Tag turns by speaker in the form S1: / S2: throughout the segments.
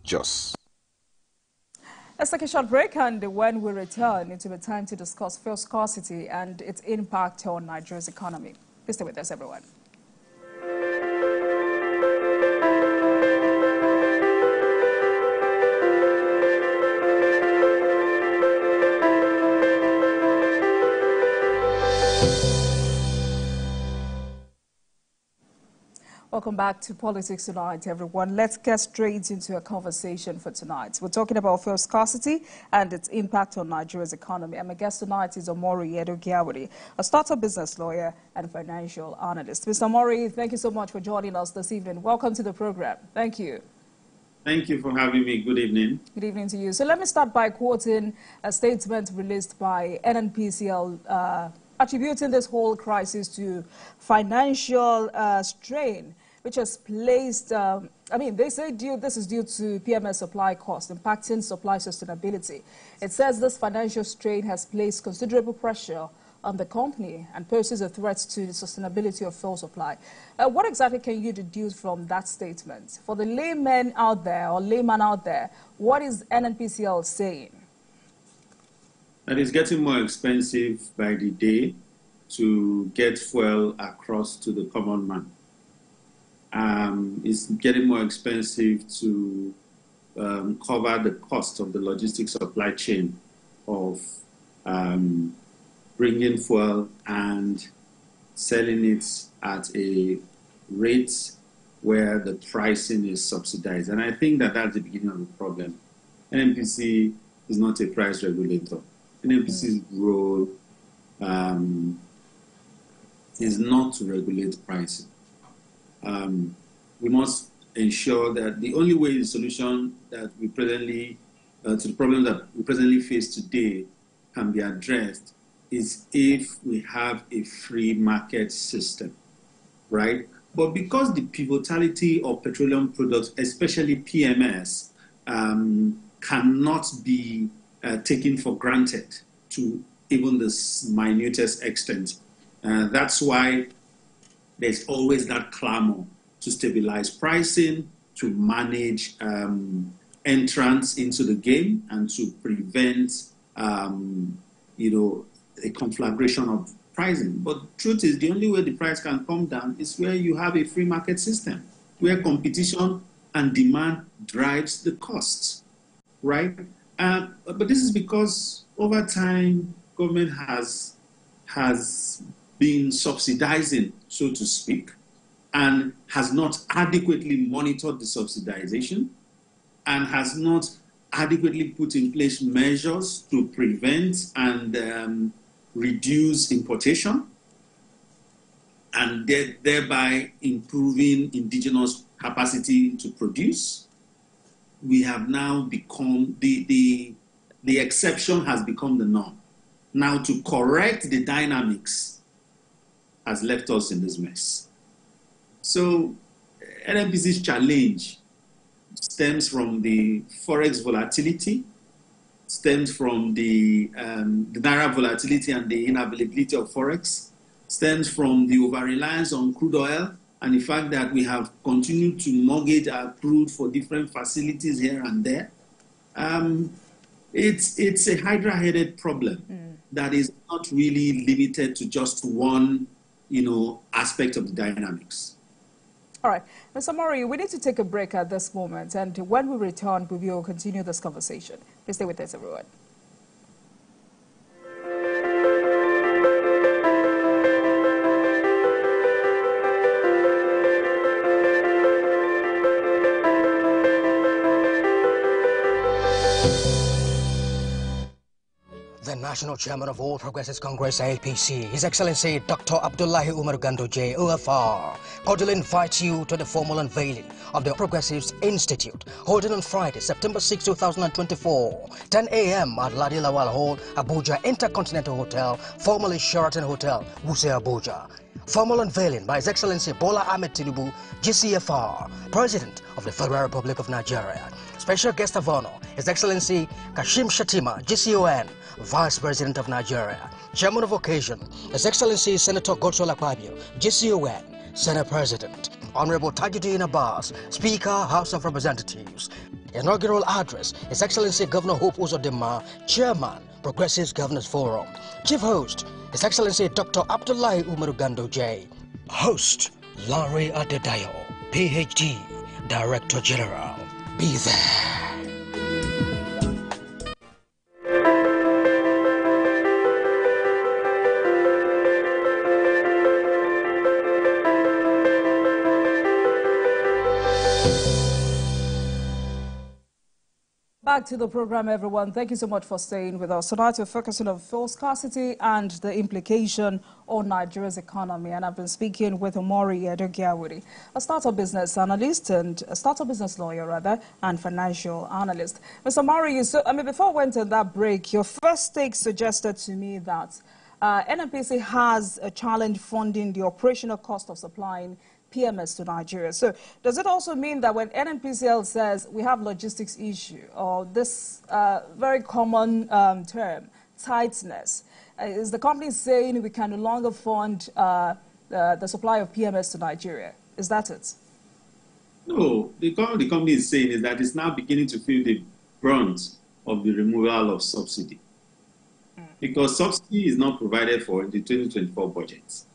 S1: Jos.
S2: Let's take a short break, and when we return, it will be time to discuss fuel scarcity and its impact on Nigeria's economy. Please stay with us, everyone. Welcome back to Politics Tonight, everyone. Let's get straight into a conversation for tonight. We're talking about fuel scarcity and its impact on Nigeria's economy. And my guest tonight is Omori Edogiawari, a startup business lawyer and financial analyst. Mr. Omori, thank you so much for joining us this evening. Welcome to the program. Thank you.
S3: Thank you for having me. Good evening.
S2: Good evening to you. So let me start by quoting a statement released by NNPCL attributing this whole crisis to financial strain, which has placed, they say this is due to PMS supply costs impacting supply sustainability. It says this financial strain has placed considerable pressure on the company and poses a threat to the sustainability of fuel supply. What exactly can you deduce from that statement? For the layman out there, what is NNPCL saying?
S3: It is getting more expensive by the day to get fuel across to the common man. It's getting more expensive to cover the cost of the logistics supply chain of bringing fuel and selling it at a rate where the pricing is subsidized. And I think that that's the beginning of the problem. NNPC is not a price regulator. NNPC's role is not to regulate pricing. We must ensure that the only way the solution that we presently, to the problem that we presently face today can be addressed is if we have a free market system, right? But because the pivotality of petroleum products, especially PMS, cannot be taken for granted to even the minutest extent, that's why there's always that clamor to stabilize pricing, to manage entrance into the game, and to prevent, a conflagration of pricing. But the truth is, the only way the price can come down is where you have a free market system, where competition and demand drives the costs, right? But this is because over time, government has been subsidizing, so to speak, and has not adequately monitored the subsidization and has not adequately put in place measures to prevent and reduce importation, and thereby improving indigenous capacity to produce. We have now become, the exception has become the norm. Now, to correct the dynamics has left us in this mess. So NNPC's challenge stems from the forex volatility, stems from the naira volatility and the inavailability of forex, stems from the over-reliance on crude oil and the fact that we have continued to mortgage our crude for different facilities here and there. It's a hydra-headed problem that is not really limited to just one, aspect of the dynamics.
S2: All right. Mr. Mori, we need to take a break at this moment, and when we return, we will continue this conversation. Please stay with us, everyone.
S4: The National Chairman of All Progressives Congress, APC, His Excellency Dr. Abdullahi Umar Gando J, OFR, cordially invites you to the formal unveiling of the Progressives Institute, holding on Friday, September 6, 2024, 10 a.m. at Ladi Lawal Hall, Abuja Intercontinental Hotel, formerly Sheraton Hotel, Wuse, Abuja. Formal unveiling by His Excellency Bola Ahmed Tinubu, GCFR, President of the Federal Republic of Nigeria. Special guest of honor, His Excellency Kashim Shatima, GCON, Vice President of Nigeria. Chairman of occasion, His Excellency Senator Godswill Akpabio, GCON, Senate President. Honorable Tajuddin Abbas, Speaker, House of Representatives. Inaugural address, His Excellency Governor Hope Uzodinma, Chairman, Progressive Governors Forum. Chief host, His Excellency Dr. Abdullahi Umaru J. Host, Larry Adedayo, PhD, Director General. Be there.
S2: Back to the program, everyone. Thank you so much for staying with us. Tonight we're focusing on fuel scarcity and the implication on Nigeria's economy. And I've been speaking with Omori Edogiawuri, a startup business analyst and a startup business lawyer, rather, and financial analyst. Mr. Omori, before we went on that break, your first take suggested to me that NNPC has a challenge funding the operational cost of supplying PMS to Nigeria. So does it also mean that when NNPCL says we have logistics issue, or this very common term, tightness, is the company saying we can no longer fund the supply of PMS to Nigeria? Is that it?
S3: No, the company is saying is that it's now beginning to feel the brunt of the removal of subsidy. Because subsidy is not provided for in the 2024 budget.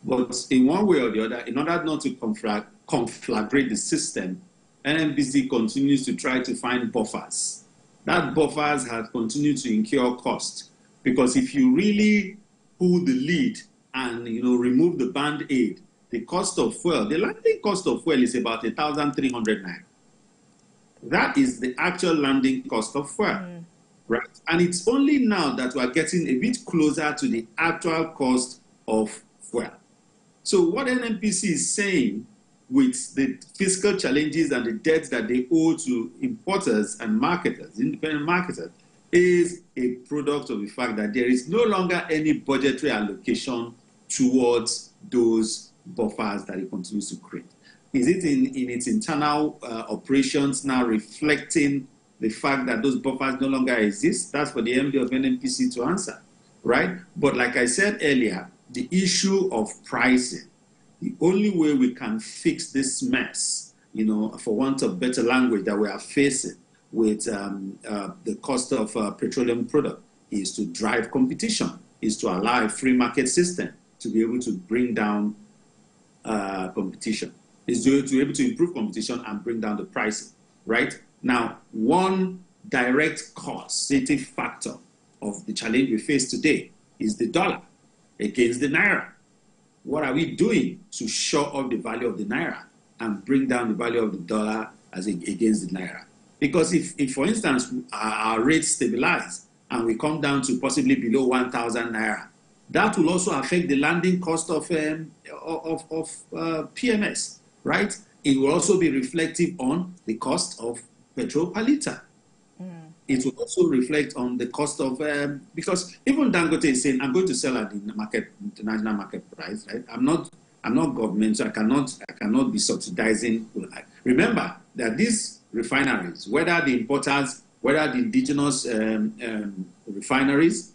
S3: But in one way or the other, in order not to conflagrate the system, NNPC continues to try to find buffers. That buffers have continued to incur cost. Because if you really pull the lead and remove the band-aid, the cost of fuel, the landing cost of fuel is about 1,300 naira. That is the actual landing cost of fuel. Right? And it's only now that we're getting a bit closer to the actual cost of fuel. So what NNPC is saying with the fiscal challenges and the debts that they owe to importers and marketers, independent marketers, is a product of the fact that there is no longer any budgetary allocation towards those buffers that it continues to create. Is it in its internal operations now reflecting the fact that those buffers no longer exist? That's for the MD of NNPC to answer, right? But like I said earlier, the issue of pricing, the only way we can fix this mess, for want of better language that we are facing with the cost of petroleum product, is to drive competition, is to allow a free market system to be able to bring down competition, is to be able to improve competition and bring down the pricing, right? Now, one direct causative factor of the challenge we face today is the dollar against the naira. What are we doing to shore up the value of the naira and bring down the value of the dollar against the naira? Because if for instance, our rates stabilize and we come down to possibly below 1,000 naira, that will also affect the landing cost of PMS, right? It will also be reflective on the cost of petrol per litre. It will also reflect on the cost of, because even Dangote is saying, I'm going to sell at the international market price, right? I'm not government, so I cannot be subsidizing. Remember that these refineries, whether the importers, whether the indigenous refineries,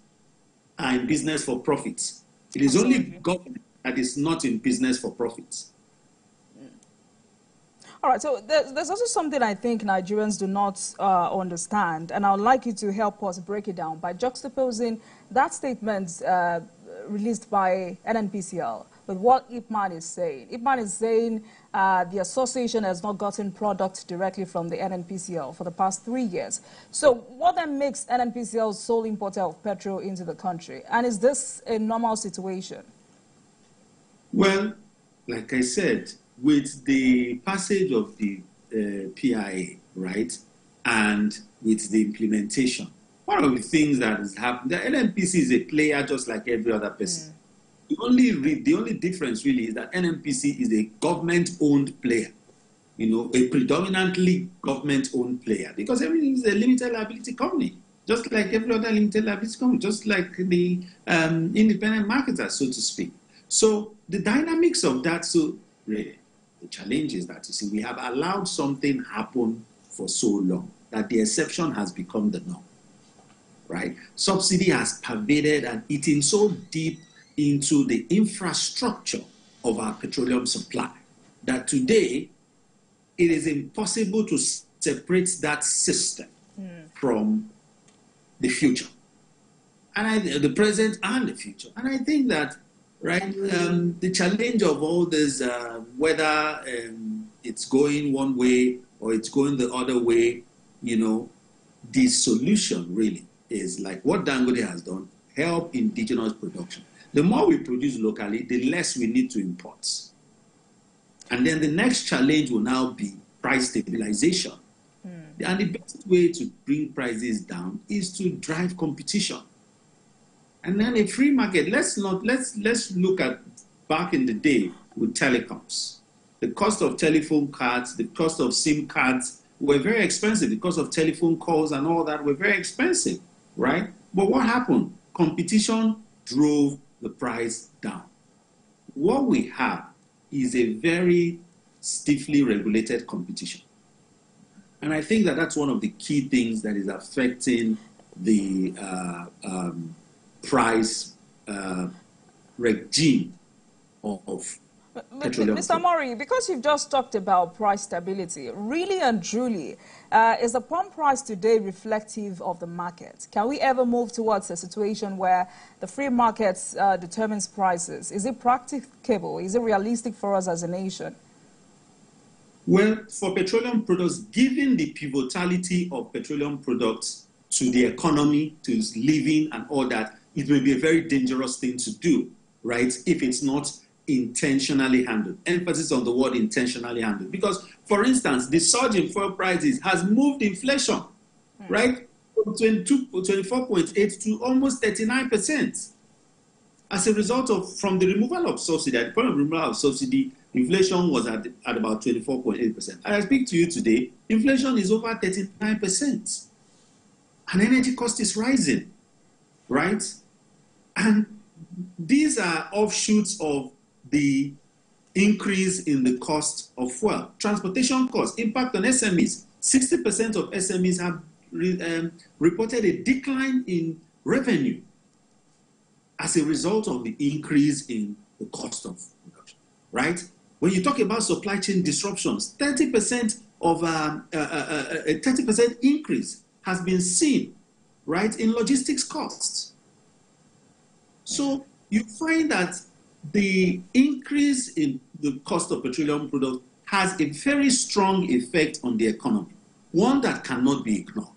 S3: are in business for profits. It is only government that is not in business for profits.
S2: All right, so there's also something I think Nigerians do not understand, and I would like you to help us break it down by juxtaposing that statement released by NNPCL with what IPMAN is saying. IPMAN is saying the association has not gotten product directly from the NNPCL for the past 3 years. So what then makes NNPCL sole importer of petrol into the country? And is this a normal situation? Well,
S3: like I said, with the passage of the PIA, right, and with the implementation, one of the things that has happened, the NNPC is a player just like every other person. The only difference really is that NNPC is a government-owned player, a predominantly government-owned player, because everything is a limited liability company, just like every other limited liability company, just like the independent marketers, so to speak. So the dynamics of that, really, the challenge is that, we have allowed something happen for so long that the exception has become the norm, right? Subsidy has pervaded and eaten so deep into the infrastructure of our petroleum supply that today it is impossible to separate that system from the future, and the present and the future. And I think that, right, the challenge of all this, whether it's going one way or it's going the other way, you know, the solution really is like what Dangote has done: help indigenous production. The more we produce locally, the less we need to import. And then the next challenge will now be price stabilization. And the best way to bring prices down is to drive competition. And then a free market. Let's look at back in the day with telecoms. The cost of telephone cards, the cost of SIM cards were very expensive. The cost of telephone calls and all that were very expensive, right? But what happened? Competition drove the price down. What we have is a very stiffly regulated competition. And I think that that's one of the key things that is affecting the price regime of petroleum.
S2: Mr. Mori, because you've just talked about price stability, really and truly, is the pump price today reflective of the market? Can we ever move towards a situation where the free market determines prices? Is it practicable? Is it realistic for us as a nation?
S3: Well, for petroleum products, given the pivotality of petroleum products to the economy, to living and all that, it may be a very dangerous thing to do, right, if it's not intentionally handled. Emphasis on the word intentionally handled. Because, for instance, the surge in fuel prices has moved inflation, right, from 24.8 to almost 39%. As a result of, from the removal of subsidy, at the point of removal of subsidy, inflation was at about 24.8%. As I speak to you today, inflation is over 39%. And energy cost is rising, right? And these are offshoots of the increase in the cost of fuel. Transportation costs, impact on SMEs. 60% of SMEs have reported a decline in revenue as a result of the increase in the cost of production, right? When you talk about supply chain disruptions, 30% of a 30% increase has been seen, right, in logistics costs. So you find that the increase in the cost of petroleum products has a very strong effect on the economy, one that cannot be ignored.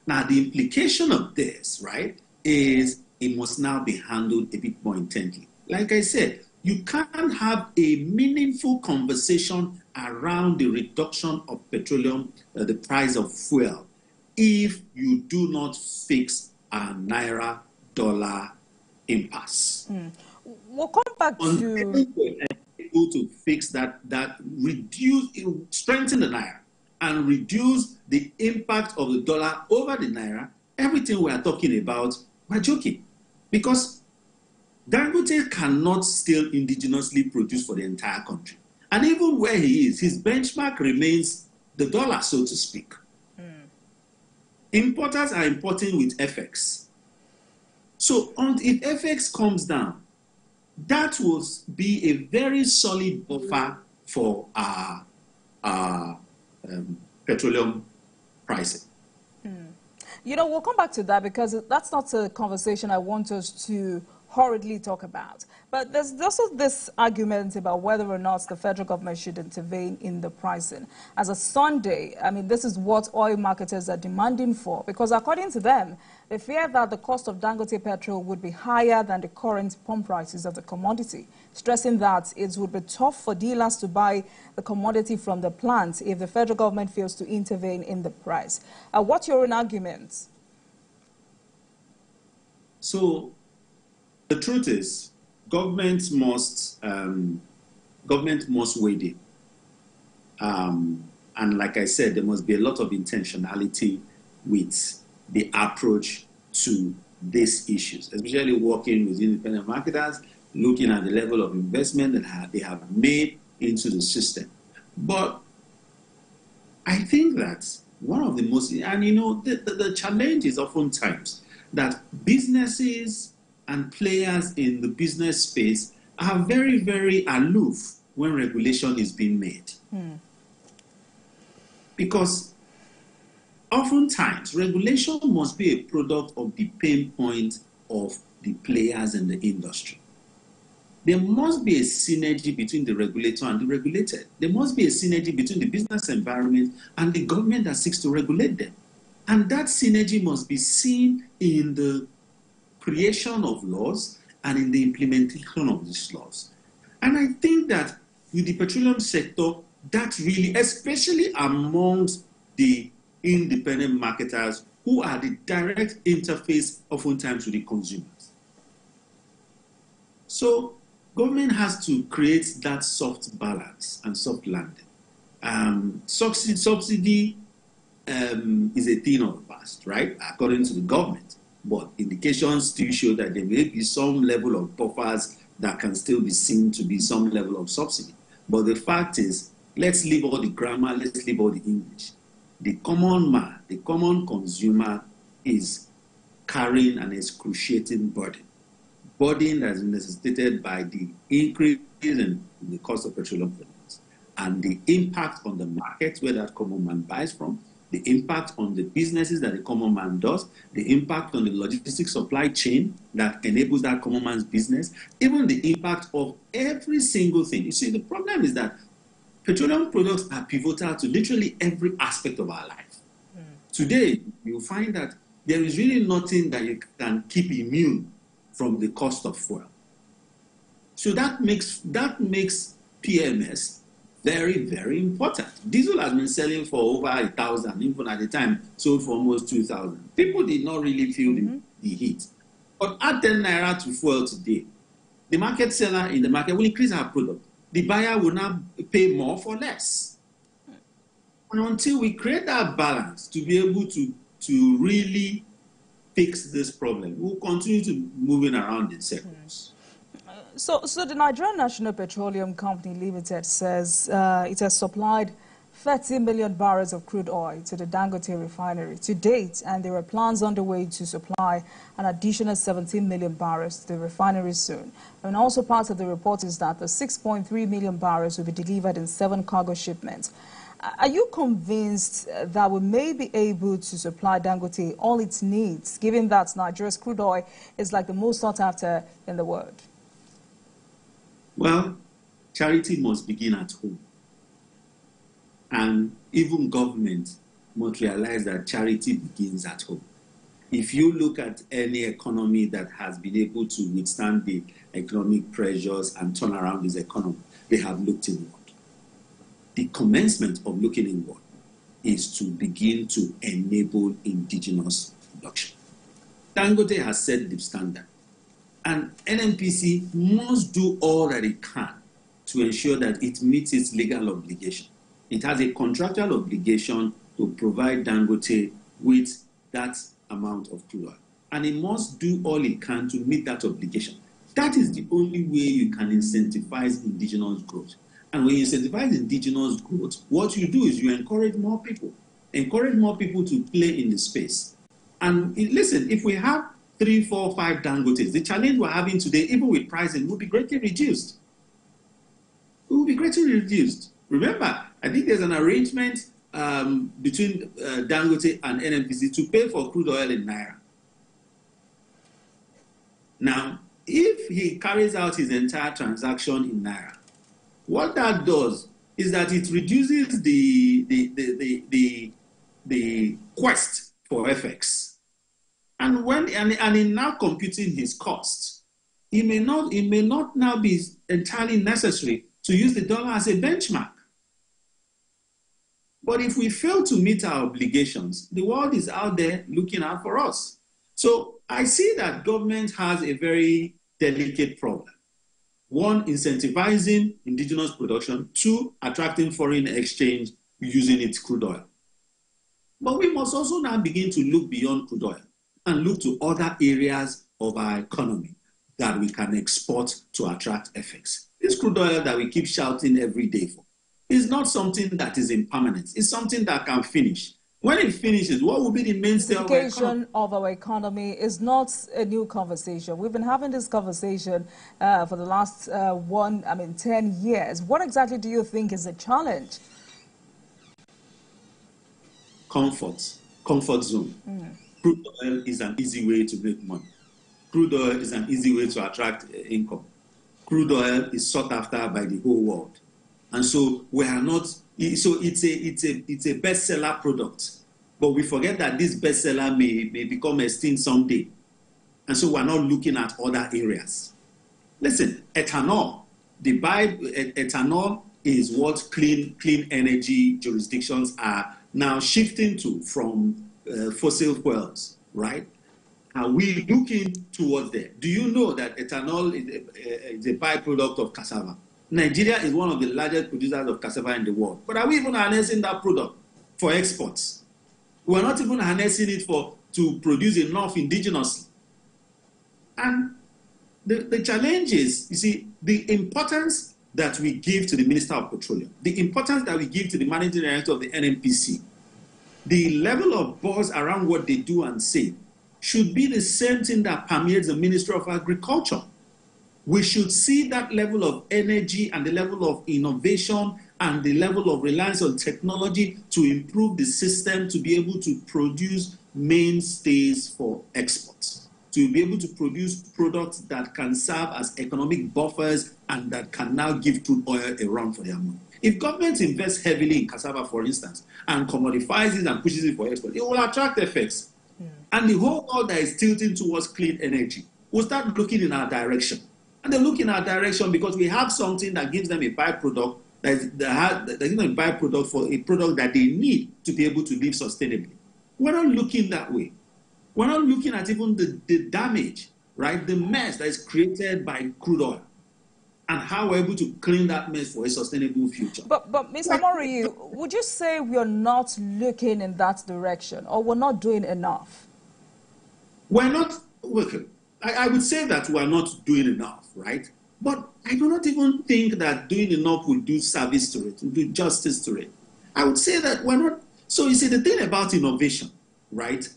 S3: Now, the implication of this, right, is it must now be handled a bit more intently. Like I said, you can't have a meaningful conversation around the reduction of petroleum, the price of fuel, if you do not fix a naira-dollar impasse.
S2: We'll come back to...
S3: able to fix that, reduce, strengthen the naira and reduce the impact of the dollar over the naira, everything we are talking about, we're joking. Because Dangote cannot still indigenously produce for the entire country. And even where he is, his benchmark remains the dollar, so to speak. Importers are importing with FX. So if FX comes down, that will be a very solid buffer for our petroleum pricing.
S2: You know, we'll come back to that because that's not a conversation I want us to hurriedly talk about. But there's also this argument about whether or not the federal government should intervene in the pricing. As a Sunday, I mean, this is what oil marketers are demanding for, because according to them, they fear that the cost of Dangote petrol would be higher than the current pump prices of the commodity, stressing that it would be tough for dealers to buy the commodity from the plant if the federal government fails to intervene in the price. What's your own argument?
S3: So the truth is, government must wade in. And like I said, there must be a lot of intentionality with the approach to these issues, especially working with independent marketers, looking at the level of investment that they have made into the system. But I think that one of the most, and you know, the challenge is oftentimes that businesses and players in the business space are very, very aloof when regulation is being made. Because oftentimes, regulation must be a product of the pain point of the players in the industry. There must be a synergy between the regulator and the regulated. There must be a synergy between the business environment and the government that seeks to regulate them. And that synergy must be seen in the creation of laws and in the implementation of these laws. And I think that with the petroleum sector, that really, especially amongst the independent marketers who are the direct interface oftentimes with the consumers. So government has to create that soft balance and soft landing. Subsidy is a thing of the past, right? According to the government. But indications still show that there may be some level of buffers that can still be seen to be some level of subsidy. But the fact is, let's leave all the grammar, let's leave all the English. The common man, the common consumer is carrying an excruciating burden. Burden that is necessitated by the increase in the cost of petroleum products and the impact on the market where that common man buys from, the impact on the businesses that the common man does, the impact on the logistics supply chain that enables that common man's business, even the impact of every single thing. You see, the problem is that petroleum products are pivotal to literally every aspect of our life. Today, you'll find that there is really nothing that you can keep immune from the cost of fuel. So that makes PMS very, very important. Diesel has been selling for over 1,000, even at the time sold for almost 2,000. People did not really feel the heat. But add 10 naira to fuel today, the market seller in the market will increase our product. The buyer will now pay more for less. And until we create that balance to be able to really fix this problem, we'll continue to moving around in circles.
S2: So the Nigerian National Petroleum Company Limited says it has supplied 30 million barrels of crude oil to the Dangote refinery to date, and there are plans underway to supply an additional 17 million barrels to the refinery soon. And also part of the report is that the 6.3 million barrels will be delivered in 7 cargo shipments. Are you convinced that we may be able to supply Dangote all its needs, given that Nigeria's crude oil is like the most sought after in the world?
S3: Well, charity must begin at home. And even government must realize that charity begins at home. If you look at any economy that has been able to withstand the economic pressures and turn around this economy, they have looked inward. The commencement of looking inward is to begin to enable indigenous production. Dangote has set the standard. And NNPC must do all that it can to ensure that it meets its legal obligation. It has a contractual obligation to provide Dangote with that amount of crude oil. And it must do all it can to meet that obligation. That is the only way you can incentivize indigenous growth. And when you incentivize indigenous growth, what you do is you encourage more people to play in the space. And listen, if we have 3, 4, 5 Dangotes, the challenge we're having today, even with pricing, will be greatly reduced. It will be greatly reduced. Remember, I think there's an arrangement between Dangote and NNPC to pay for crude oil in Naira. Now, if he carries out his entire transaction in Naira, what that does is that it reduces the quest for FX. And in now computing his costs, it may not now be entirely necessary to use the dollar as a benchmark. But if we fail to meet our obligations, the world is out there looking out for us. So I see that government has a very delicate problem. 1, incentivizing indigenous production. 2, attracting foreign exchange using its crude oil. But we must also now begin to look beyond crude oil and look to other areas of our economy that we can export to attract FX. This crude oil that we keep shouting every day for is not something that is impermanent. It's something that can finish. When it finishes, what will be the mainstay of our economy?
S2: Of our economy is not a new conversation. We've been having this conversation for the last 10 years. What exactly do you think is the challenge?
S3: Comfort zone. Crude oil is an easy way to make money. Crude oil is an easy way to attract income. Crude oil is sought after by the whole world. And so we are not, so it's a bestseller product. But we forget that this bestseller may become extinct someday. And so we're not looking at other areas. Listen, ethanol, ethanol is what clean energy jurisdictions are now shifting to from fossil fuels, right? Are we looking towards there? Do you know that ethanol is a byproduct of cassava? Nigeria is one of the largest producers of cassava in the world. But are we even harnessing that product for exports? We're not even harnessing it to produce enough indigenously. And the challenge is, you see, the importance that we give to the Minister of Petroleum, the importance that we give to the Managing Director of the NNPC, the level of buzz around what they do and say should be the same thing that permeates the Ministry of Agriculture. We should see that level of energy and the level of innovation and the level of reliance on technology to improve the system to be able to produce mainstays for exports, to be able to produce products that can serve as economic buffers and that can now give crude oil a run for their money. If government invests heavily in cassava, for instance, and commodifies it and pushes it for export, it will attract effects. And the whole world that is tilting towards clean energy will start looking in our direction. And they look in our direction because we have something that gives them a byproduct that's a byproduct for a product that they need to be able to live sustainably. We're not looking that way. We're not looking at even the damage, right? The mess that is created by crude oil and how we're able to clean that mess for a sustainable future.
S2: But Mr. Mori, would you say we're not looking in that direction or we're not doing enough?
S3: We're not working. I would say that we're not doing enough, right? But I do not even think that doing enough will do service to it, will do justice to it. I would say that we're not. So you see, the thing about innovation, right,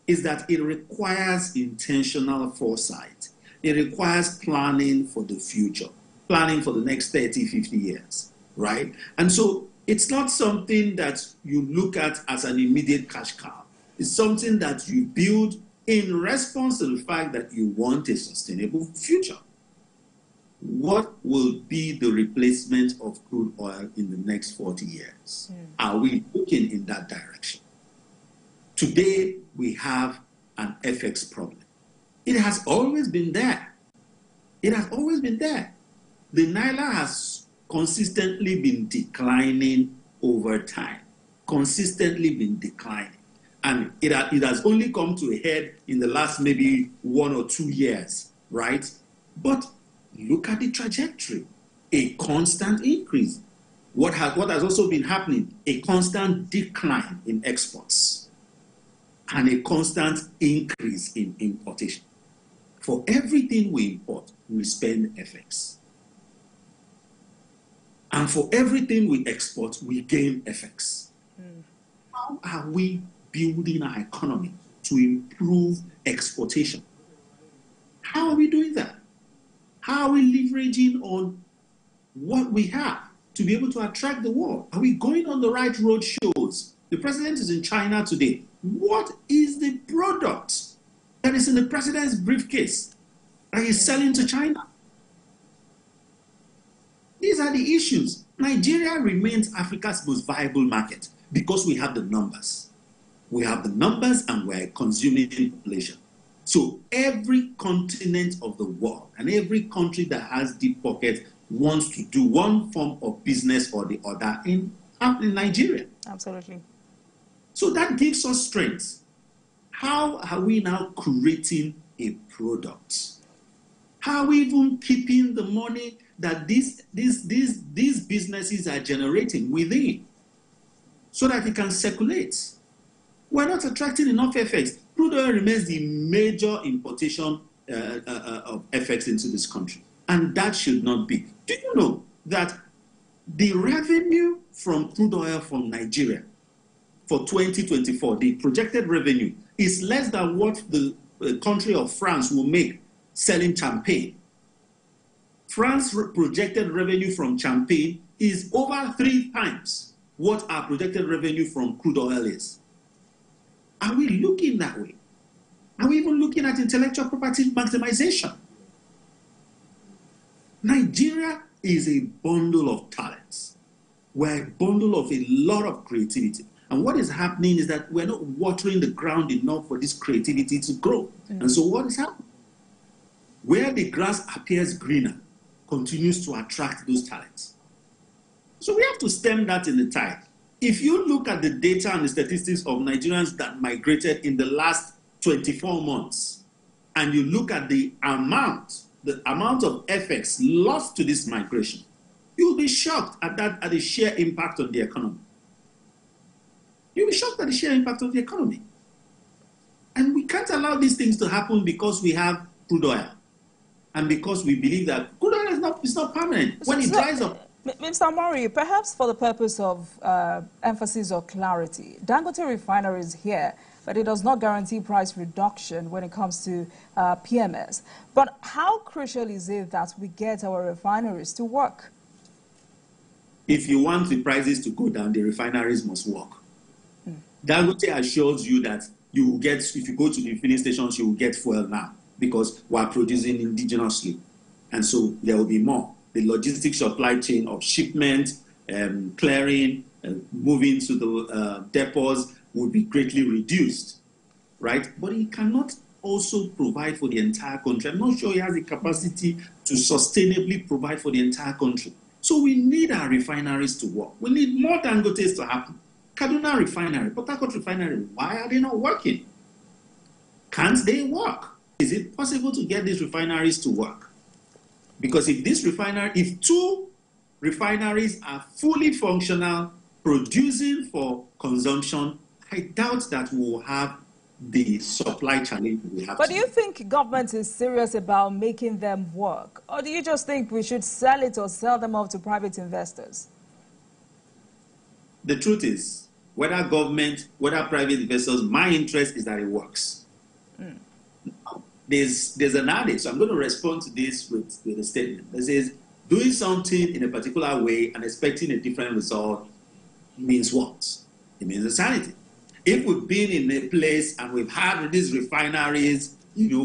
S3: is that it requires intentional foresight. It requires planning for the future, planning for the next 30, 50 years, right? And so it's not something that you look at as an immediate cash cow. It's something that you build in response to the fact that you want a sustainable future. What will be the replacement of crude oil in the next 40 years? Are we looking in that direction? Today, we have an FX problem. It has always been there. It has always been there. The Naira has consistently been declining over time, consistently been declining. And it has only come to a head in the last maybe 1 or 2 years, right? But look at the trajectory, a constant increase. What has also been happening? A constant decline in exports and a constant increase in importation. For everything we import, we spend FX. And for everything we export, we gain FX. How are we building our economy to improve exportation? How are we doing that? How are we leveraging on what we have to be able to attract the world? Are we going on the right road shows? The president is in China today. What is the product that is in the president's briefcase that he's selling to China? These are the issues. Nigeria remains Africa's most viable market because we have the numbers. We have the numbers and we're a consuming population. So every continent of the world and every country that has deep pockets wants to do one form of business or the other in Nigeria.
S2: Absolutely.
S3: So that gives us strength. How are we now creating a product? How are we even keeping the money that these businesses are generating within so that it can circulate? We're not attracting enough FX. Crude oil remains the major importation of FX into this country. And that should not be. Do you know that the revenue from crude oil from Nigeria for 2024, the projected revenue is less than what the country of France will make selling champagne. France's projected revenue from champagne is over 3 times what our projected revenue from crude oil is. Are we looking that way? Are we even looking at intellectual property maximization? Nigeria is a bundle of talents. We're a bundle of a lot of creativity. And what is happening is that we're not watering the ground enough for this creativity to grow. And so what is happening? Where the grass appears greener continues to attract those talents. So we have to stem that in the tide. If you look at the data and the statistics of Nigerians that migrated in the last 24 months, and you look at the amount of effects lost to this migration, you'll be shocked at the sheer impact on the economy. You'll be shocked at the sheer impact of the economy. And we can't allow these things to happen because we have crude oil. And because we believe that crude oil is not permanent. When it dries up.
S2: Mr. Mori, perhaps for the purpose of emphasis or clarity, Dangote Refinery is here, but it does not guarantee price reduction when it comes to PMS. But how crucial is it that we get our refineries to work?
S3: If you want the prices to go down, the refineries must work. Dangote assures you that you will get, if you go to the filling stations, you will get fuel now because we are producing indigenously. And so there will be more. The logistics supply chain of shipment, clearing, moving to the depots will be greatly reduced, right? But he cannot also provide for the entire country. I'm not sure he has the capacity to sustainably provide for the entire country. So we need our refineries to work. We need more Dangotes to happen. Kaduna Refinery, Port Harcourt Refinery, why are they not working? Can't they work? Is it possible to get these refineries to work? Because if 2 refineries are fully functional, producing for consumption, I doubt that we will have the supply challenge we have.
S2: But do you think government is serious about making them work? Or do you just think we should sell it or sell them off to private investors?
S3: The truth is, whether government, whether private investors, my interest is that it works. There's an adage, so I'm going to respond to this with a statement that says, doing something in a particular way and expecting a different result means what? It means insanity. If we've been in a place and we've had these refineries,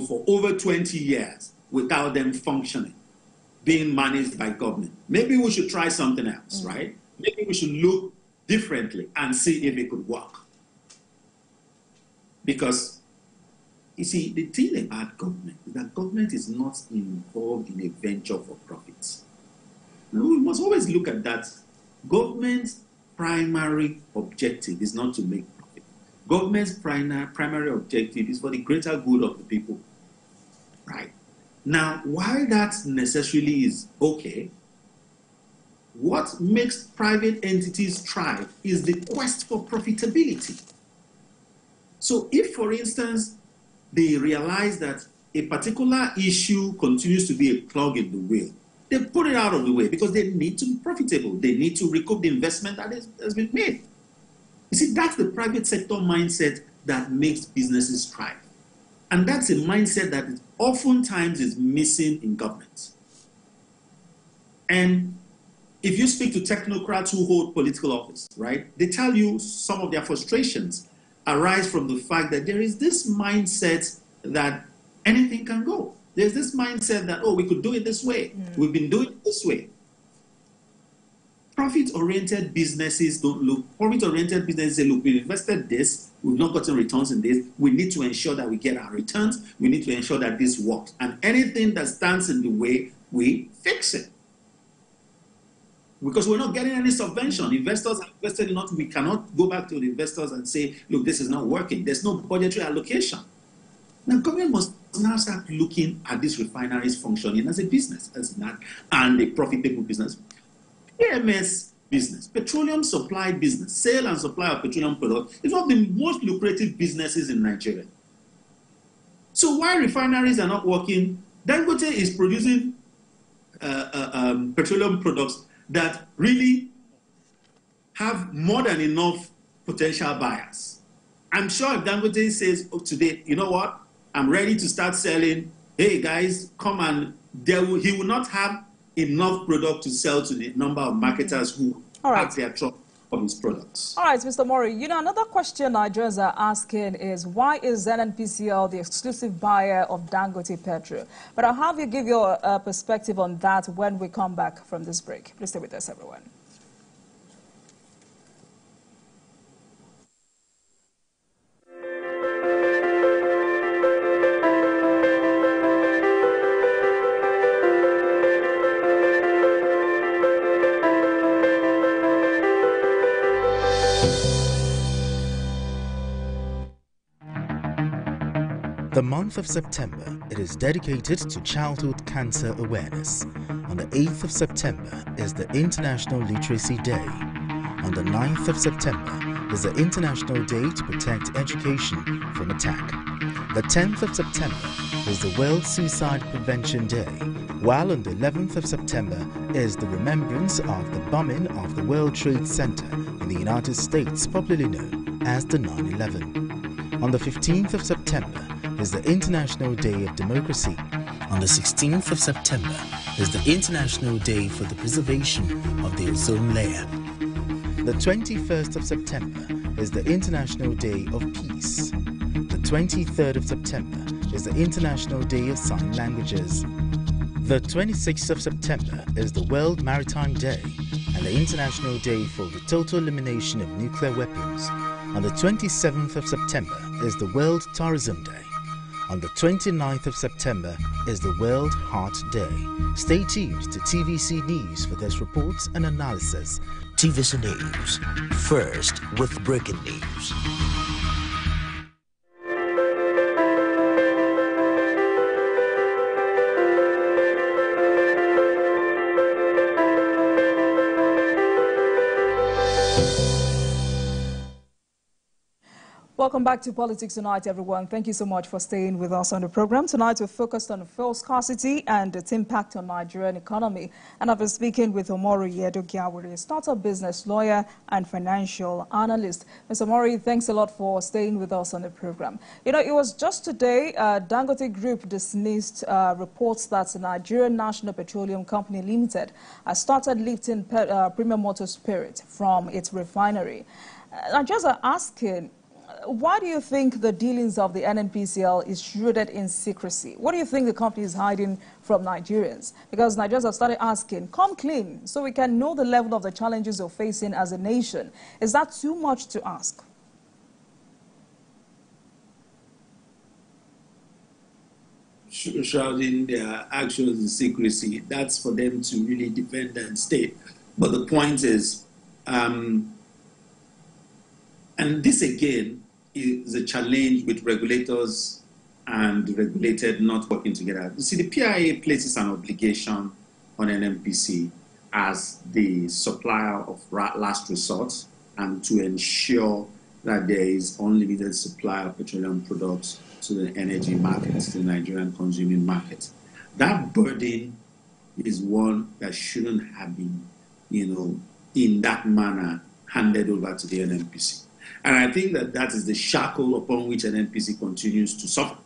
S3: for over 20 years without them functioning, being managed by government, maybe we should try something else, right? Maybe we should look differently and see if it could work. Because, you see, the thing about government is that government is not involved in a venture for profits. Now, we must always look at that. Government's primary objective is not to make profit. Government's primary objective is for the greater good of the people. Right? Now, while that necessarily is okay, what makes private entities thrive is the quest for profitability. So if, for instance, they realize that a particular issue continues to be a clog in the wheel, they put it out of the way because they need to be profitable. They need to recoup the investment that has been made. You see, that's the private sector mindset that makes businesses thrive. And that's a mindset that oftentimes is missing in government. And if you speak to technocrats who hold political office, right, they tell you some of their frustrations arise from the fact that there is this mindset that anything can go. There's this mindset that, we could do it this way. We've been doing it this way. Profit-oriented businesses say, look, we've invested this, we've not gotten returns in this, we need to ensure that we get our returns, we need to ensure that this works. And anything that stands in the way, we fix it. Because we're not getting any subvention. Investors have invested enough. We cannot go back to the investors and say, look, this is not working. There's no budgetary allocation. Now, government must now start looking at these refineries functioning as a business, and a profitable business. PMS business, petroleum supply business, sale and supply of petroleum products, is one of the most lucrative businesses in Nigeria. So while refineries are not working, Dangote is producing petroleum products that really have more than enough potential buyers. I'm sure if Dangote says today, you know what, I'm ready to start selling, hey guys, come and he will not have enough product to sell to the number of marketers who have their trust of his products.
S2: All right, Mr. Mori, another question Nigerians are asking is, why is NNPCL the exclusive buyer of Dangote Petrol? But I'll have you give your perspective on that when we come back from this break. Please stay with us, everyone.
S1: The month of September, it is dedicated to childhood cancer awareness. On the 8th of September is the International Literacy Day. On the 9th of September is the International Day to Protect Education from Attack. The 10th of September is the World Suicide Prevention Day, while on the 11th of September is the remembrance of the bombing of the World Trade Center in the United States, popularly known as the 9/11. On the 15th of September is the International Day of Democracy. On the 16th of September is the International Day for the Preservation of the Ozone Layer. The 21st of September is the International Day of Peace. The 23rd of September is the International Day of Sign Languages. The 26th of September is the World Maritime Day and the International Day for the total elimination of nuclear weapons. On the 27th of September is the World Tourism Day. On the 29th of September is the World Heart Day. Stay tuned to TVC News for this reports and analysis.
S5: TVC News, first with breaking news.
S2: Welcome back to Politics Tonight, everyone. Thank you so much for staying with us on the program. Tonight, we're focused on fuel scarcity and its impact on Nigerian economy. And I've been speaking with Omori Yedogiawere, a startup business lawyer and financial analyst. Mr. Omori, thanks a lot for staying with us on the program. It was just today, Dangote Group dismissed reports that the Nigerian National Petroleum Company Limited has started lifting premium motor spirit from its refinery. Nigerians are asking, why do you think the dealings of the NNPCL is rooted in secrecy? What do you think the company is hiding from Nigerians? Because Nigerians have started asking, come clean, so we can know the level of the challenges you're facing as a nation. Is that too much to ask?
S3: Shrouding their actions in secrecy, that's for them to really defend and state. But the point is, and this again is a challenge with regulators and the regulated not working together. You see, the PIA places an obligation on NNPC as the supplier of last resort and to ensure that there is unlimited supply of petroleum products to the energy market, to the Nigerian consuming market. That burden is one that shouldn't have been, in that manner handed over to the NNPC. And I think that that is the shackle upon which an NPC continues to suffer.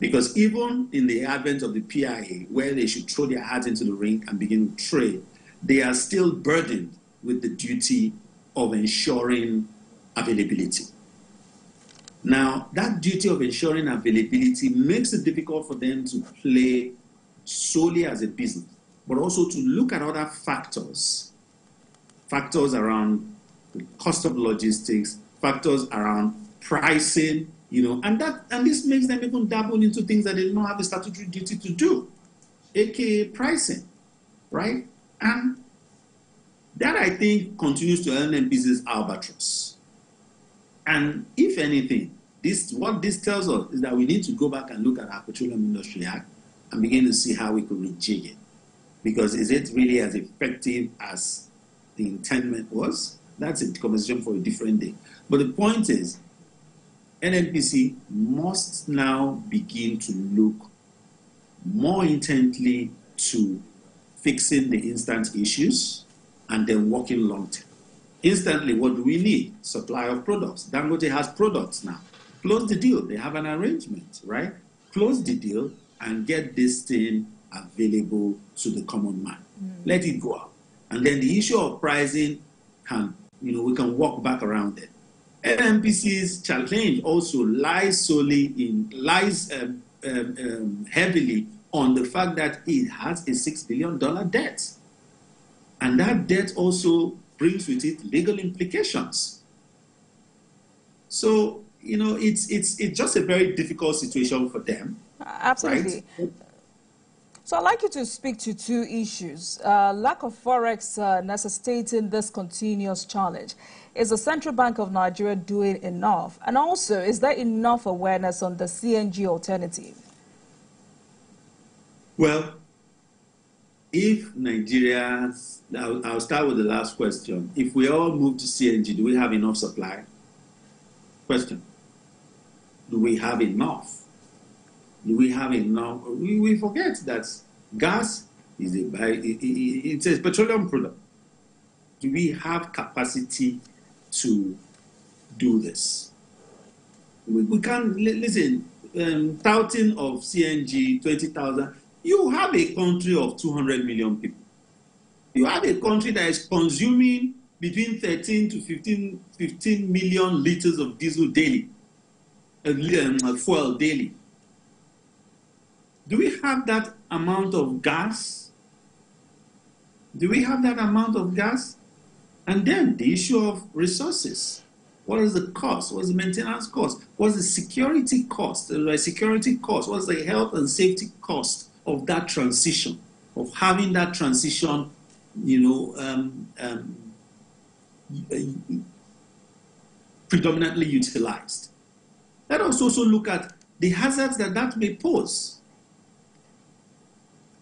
S3: Because even in the advent of the PIA, where they should throw their hearts into the ring and begin to trade, they are still burdened with the duty of ensuring availability. Now, that duty of ensuring availability makes it difficult for them to play solely as a business, but also to look at other factors around the cost of logistics, factors around pricing, and this makes them even dabble into things that they don't have a statutory duty to do, aka pricing, right? And that, I think, continues to earn them business albatross. And if anything, what this tells us is that we need to go back and look at our Petroleum Industry Act and begin to see how we could rejig it. Because is it really as effective as the intent was? That's a conversation for a different day. But the point is, NNPC must now begin to look more intently to fixing the instant issues and then working long term. Instantly, what do we need? Supply of products. Dangote has products now. Close the deal. They have an arrangement, right? Close the deal and get this thing available to the common man. Let it go out. And then the issue of pricing can, we can walk back around it. NNPC's challenge also lies heavily on the fact that it has a $6 billion debt. And that debt also brings with it legal implications. So, it's just a very difficult situation for them.
S2: Absolutely. Right? So I'd like you to speak to two issues. Lack of forex necessitating this continuous challenge. Is the Central Bank of Nigeria doing enough? And also, is there enough awareness on the CNG alternative?
S3: Well, if Nigerians, I'll start with the last question. If we all move to CNG, do we have enough supply? Question. Do we have enough? Do we have enough? We forget that gas is it's a petroleum product. Do we have capacity to do this? We can't, listen, touting of CNG, 20,000, you have a country of 200 million people. You have a country that is consuming between 13 to 15 million liters of diesel daily, fuel daily. Do we have that amount of gas? Do we have that amount of gas? And then the issue of resources. What is the cost? What's the maintenance cost? What's the security cost? What's the health and safety cost of that transition, of having that transition, predominantly utilized? Let us also look at the hazards that may pose.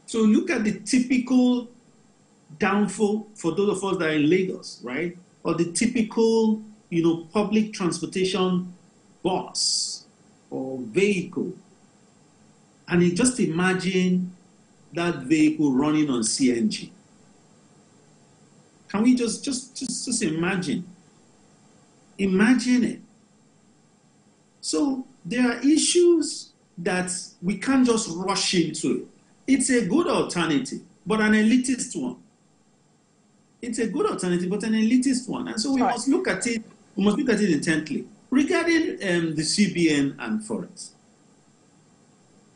S3: So look at the typical downfall for those of us that are in Lagos, right? Or the typical, public transportation bus or vehicle. And you just imagine that vehicle running on CNG. Can we just imagine? Imagine it. So there are issues that we can't just rush into it. It's a good alternative, but an elitist one. It's a good alternative, but an elitist one. And so we must look at it, intently. Regarding the CBN and Forex,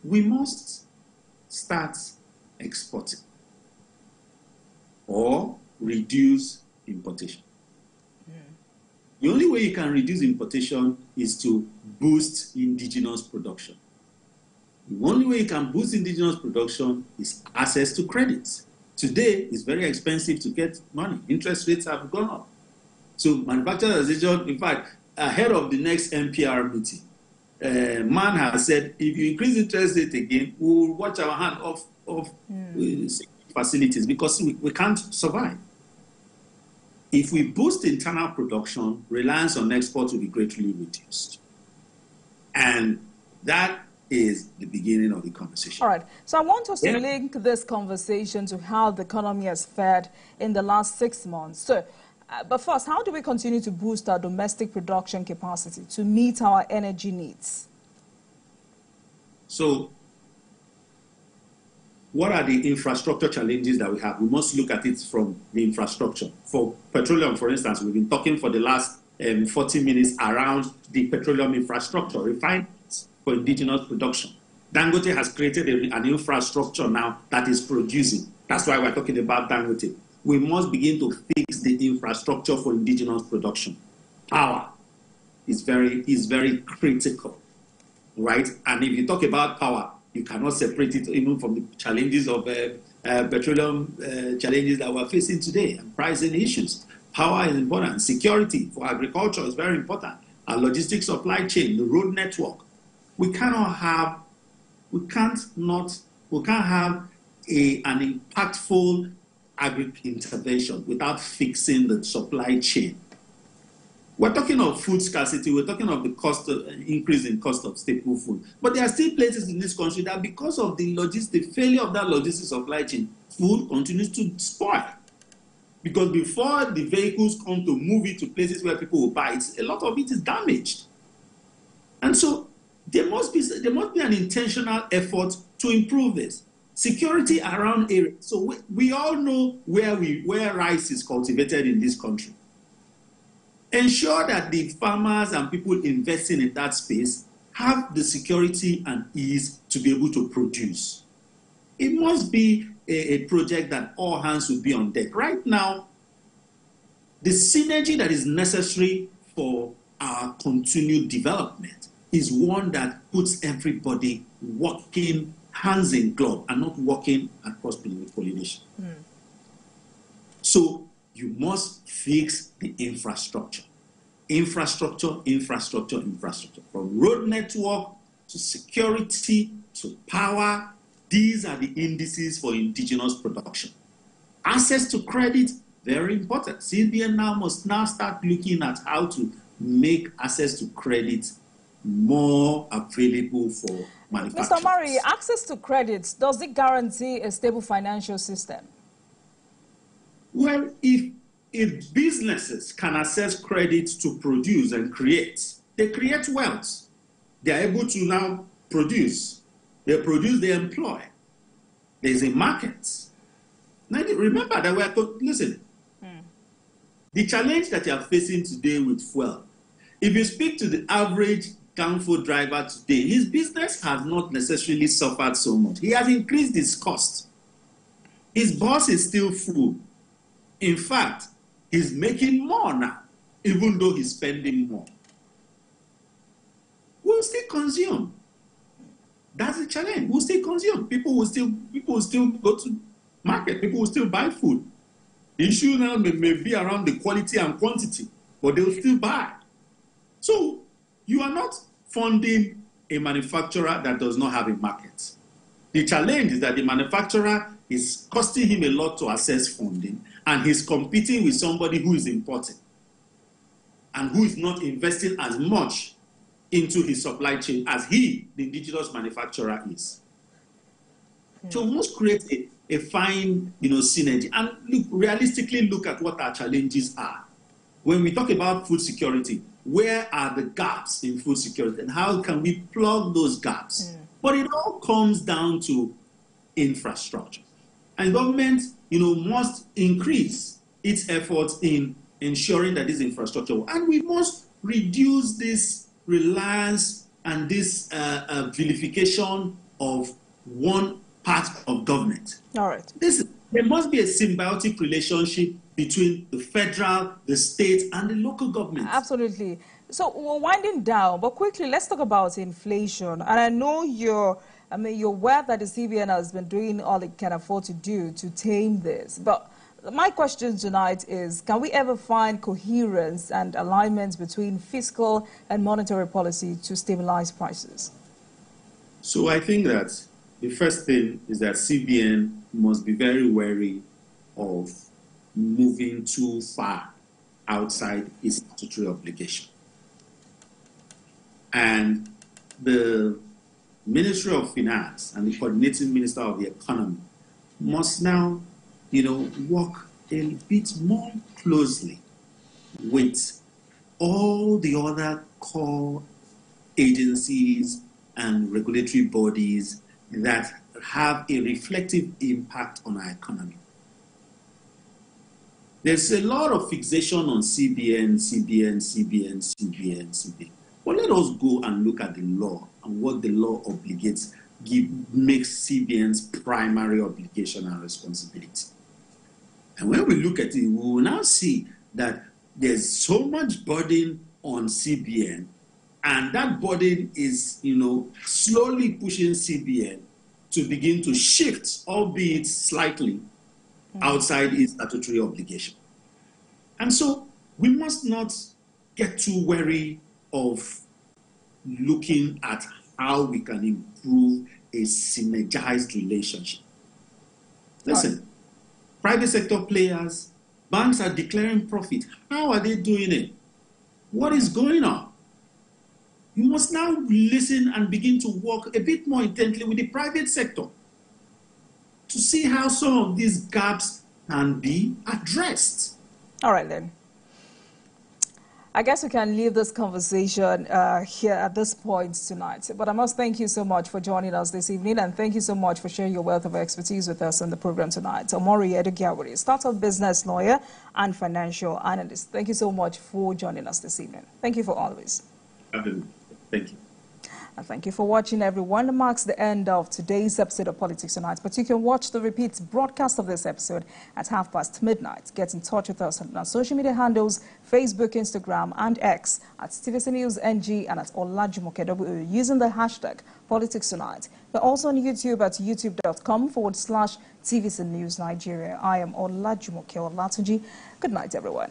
S3: we must start exporting or reduce importation. The only way you can reduce importation is to boost indigenous production. The only way you can boost indigenous production is access to credits. Today, it's very expensive to get money. Interest rates have gone up. So manufacturers association, in fact, ahead of the next NPR meeting, man has said, if you increase interest rate again, we'll watch our hand off facilities because we can't survive. If we boost internal production, reliance on exports will be greatly reduced. And that is the beginning of the conversation.
S2: All right. So I want us to link this conversation to how the economy has fared in the last 6 months. So, but first, how do we continue to boost our domestic production capacity to meet our energy needs?
S3: So, what are the infrastructure challenges that we have? We must look at it from the infrastructure. For petroleum, for instance, we've been talking for the last 40 minutes around the petroleum infrastructure, refineries for indigenous production. Dangote has created an infrastructure now that is producing. That's why we're talking about Dangote. We must begin to fix the infrastructure for indigenous production. Power is very critical, right? And if you talk about power, you cannot separate it even from the challenges of petroleum challenges that we're facing today and pricing issues. Power is important. Security for agriculture is very important. Our logistics supply chain, the road network. We can't have an impactful agri-intervention without fixing the supply chain. We're talking of food scarcity. We're talking of the cost of increase in cost of staple food. But there are still places in this country that because of the failure of that logistics supply chain, food continues to spoil. Because before the vehicles come to move it to places where people will buy it, a lot of it is damaged. And so there must be an intentional effort to improve this. Security around areas. So we all know where rice is cultivated in this country. Ensure that the farmers and people investing in that space have the security and ease to be able to produce. It must be a project that all hands will be on deck. Right now, the synergy that is necessary for our continued development is one that puts everybody working hands in glove and not working across pollination. So you must fix the infrastructure. Infrastructure. From road network to security to power, these are the indices for indigenous production. Access to credit, very important. CBN must now start looking at how to make access to credit more available for manufacturers.
S2: Mr. Murray, access to credit, does it guarantee a stable financial system?
S3: Well, if businesses can access credit to produce and create, they create wealth. They are able to now produce. They produce, they employ. There's a market. Now, remember that listen, the challenge that you are facing today with fuel, if you speak to the average Danfo driver today, his business has not necessarily suffered so much. He has increased his cost. His bus is still full. In fact, he's making more now, even though he's spending more. We'll still consume. That's the challenge. We'll still consume. People will still go to market. People will still buy food. The issue now may be around the quality and quantity, but they'll still buy. So you are not funding a manufacturer that does not have a market. The challenge is that the manufacturer is costing him a lot to access funding, and he's competing with somebody who is importing and who is not investing as much into his supply chain as he, the indigenous manufacturer, is. So we must create a fine, synergy and realistically look at what our challenges are. When we talk about food security, where are the gaps in food security and how can we plug those gaps? But it all comes down to infrastructure. And government, must increase its efforts in ensuring that this infrastructure, and we must reduce this reliance and this vilification of one part of government.
S2: All right.
S3: There must be a symbiotic relationship between the federal, the state, and the local government.
S2: Absolutely. So we're winding down, but quickly, let's talk about inflation. And I know you're aware that the CBN has been doing all it can afford to do to tame this. But my question tonight is, can we ever find coherence and alignment between fiscal and monetary policy to stabilize prices?
S3: So I think that the first thing is that CBN must be very wary of moving too far outside its statutory obligation. And the Ministry of Finance and the coordinating Minister of the Economy must now, work a bit more closely with all the other core agencies and regulatory bodies that have a reflective impact on our economy. There's a lot of fixation on CBN. But let us go and look at the law and what the law obligates, makes CBN's primary obligation and responsibility. And when we look at it, we will now see that there's so much burden on CBN, and that burden is, slowly pushing CBN to begin to shift, albeit slightly, outside its statutory obligation. And so we must not get too wary of looking at how we can improve a synergized relationship. Listen, private sector players, banks are declaring profit. How are they doing it? What is going on? You must now listen and begin to work a bit more intently with the private sector to see how some of these gaps can be addressed.
S2: All right, then. I guess we can leave this conversation here at this point tonight. But I must thank you so much for joining us this evening, and thank you so much for sharing your wealth of expertise with us on the program tonight. Omori Edugawari, startup business lawyer and financial analyst. Thank you so much for joining us this evening. Thank you for always.
S3: Thank you.
S2: And thank you for watching, everyone. That marks the end of today's episode of Politics Tonight. But you can watch the repeat broadcast of this episode at midnight. Get in touch with us on our social media handles, Facebook, Instagram, and X at TVC News NG and at Olajumoke using the hashtag Politics Tonight. We're also on YouTube at youtube.com/TVC News Nigeria. I am Olajumoke Olatunji. Good night, everyone.